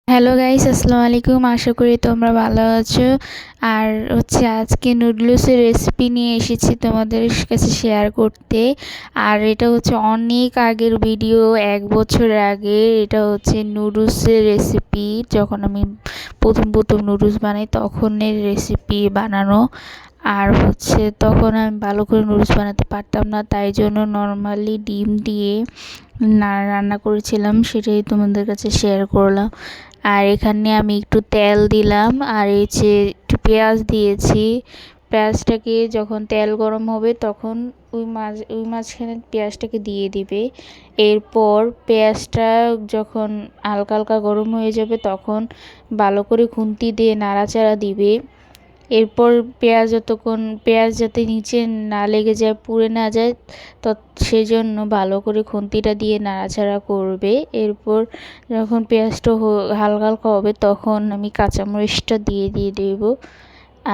Hello guys, আসসালামু আলাইকুম। আশা করি তোমরা ভালো আছো। আর আজকে নুডলসের রেসিপি নিয়ে এসেছি তোমাদের কাছে শেয়ার করতে। আর এটা অনেক আগের ভিডিও, 1 বছর আগে। এটা নুডলসের রেসিপি। যখন আমি প্রথম নুডলস বানাই তখনের রেসিপি বানানো। আর তখন আমি ভালো করে নুডলস বানাতে পারতাম না, তাই জন্য নর্মালি ডিম দিয়ে রান্না করেছিলাম, সেটাই তোমাদের কাছে শেয়ার করলাম। আর এখানে আমি একটু তেল দিলাম, আর একটু পেঁয়াজ দিয়েছি। পেঁয়াজটাকে যখন তেল গরম হবে তখন ওই মাঝখানে পেঁয়াজটাকে দিয়ে দিবে। এরপর পেঁয়াজটা যখন হালকা হালকা গরম হয়ে যাবে তখন ভালো করে খুন্তি দিয়ে নাড়াচাড়া দিবে। এরপর পেঁয়াজ যাতে নিচে না লেগে যায়, পুড়ে না যায়, সেজন্য ভালো করে খুন্তিটা দিয়ে নাড়াচাড়া করবে। এরপর যখন পেঁয়াজটা হালকা হালকা হবে তখন আমি কাঁচামরিচটা দিয়ে দেব।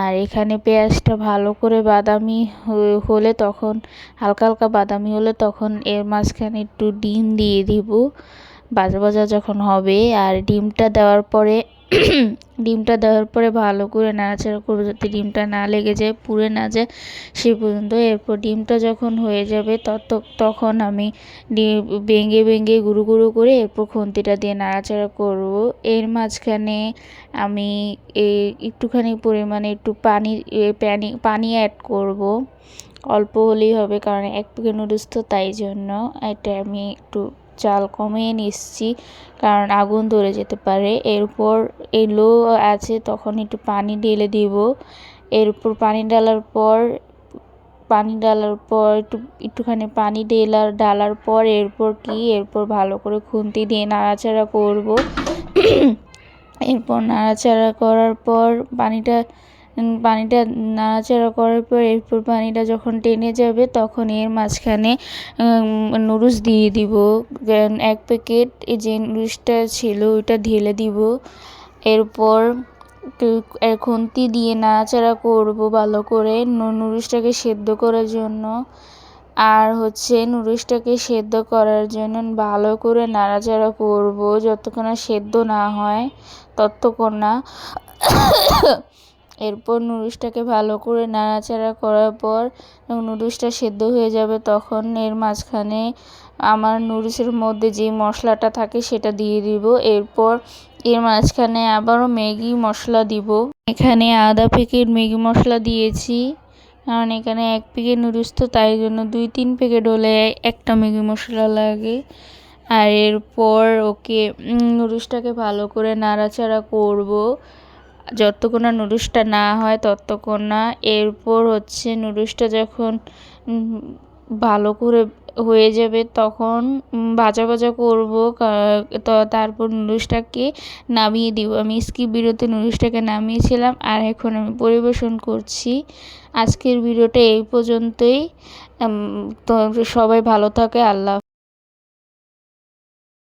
আর এখানে পেঁয়াজটা ভালো করে বাদামি হলে তখন হালকা হালকা বাদামি হলে তখন এর মাঝখানে একটু ডিম দিয়ে দিব ভাজা ভাজা যখন হবে। আর ডিমটা দেওয়ার পরে ভালো করে নাড়াচাড়া করবো যাতে ডিমটা না লেগে যায়, পুড়ে না যায় সে পর্যন্ত। এরপর ডিমটা যখন হয়ে যাবে তখন আমি ভেঙে ভেঙে গুঁড়ো গুঁড়ো করে এরপর খুন্তিটা দিয়ে নাড়াচাড়া করব। এর মাঝখানে আমি একটুখানি পরিমাণে একটু পানি অ্যাড করব। অল্প হলেই হবে, কারণ 1 প্যাকেট নুডলস তো, তাই জন্য এটা আমি একটু চাল কমিয়ে নিচ্ছি, কারণ আগুন ধরে যেতে পারে। এরপর লো আছে তখন একটু পানি ঢেলে দিব। এরপর পানি ঢালার পর একটুখানি পানি ঢালার পর এরপর ভালো করে খুন্তি দিয়ে নাড়াচাড়া করব। এরপর নাড়াচাড়া করার পর পানিটা নাড়াচাড়া করার পর এরপর পানিটা যখন টেনে যাবে তখন এর মাঝখানে নুডলস দিয়ে দিব। 1 প্যাকেট যে নুডলসটা ছিল ওইটা ঢেলে দিব। এরপর খুন্তি দিয়ে নাড়াচাড়া করব ভালো করে নুডলসটাকে সেদ্ধ করার জন্য। আর নুডলসটাকে সেদ্ধ করার জন্য ভালো করে নাড়াচাড়া করব যতক্ষণ না সেদ্ধ না হয় ততক্ষণ না। এরপর নুডলসটাকে ভালো করে নাড়াচাড়া করার পর নুডলসটা সেদ্ধ হয়ে যাবে তখন এর মাঝখানে আমার নুডলসের মধ্যে যে মশলাটা থাকে সেটা দিয়ে দিব। এরপর এর মাঝখানে আবারও ম্যাগি মশলা দিব। এখানে আধা প্যাকেট ম্যাগি মশলা দিয়েছি, কারণ এখানে 1 প্যাকেট নুডলস তো, তাই জন্য 2-3 প্যাকেট হলে একটা ম্যাগি মশলা লাগে। আর এরপর নুডলসটাকে ভালো করে নাড়াচাড়া করব যতক্ষণ না নুডলসটা না হয় ততক্ষণ না। এরপর নুডলসটা যখন ভালো করে হয়ে যাবে তখন ভাজা ভাজা করব। তারপর নুডলসটাকে নামিয়ে দিব। আমি স্কিপ ভিডিওতে নুডলসটাকে নামিয়েছিলাম, আর এখন আমি পরিবেশন করছি। আজকের ভিডিওটা এই পর্যন্তই। তো সবাই ভালো থাকে। আল্লাহ।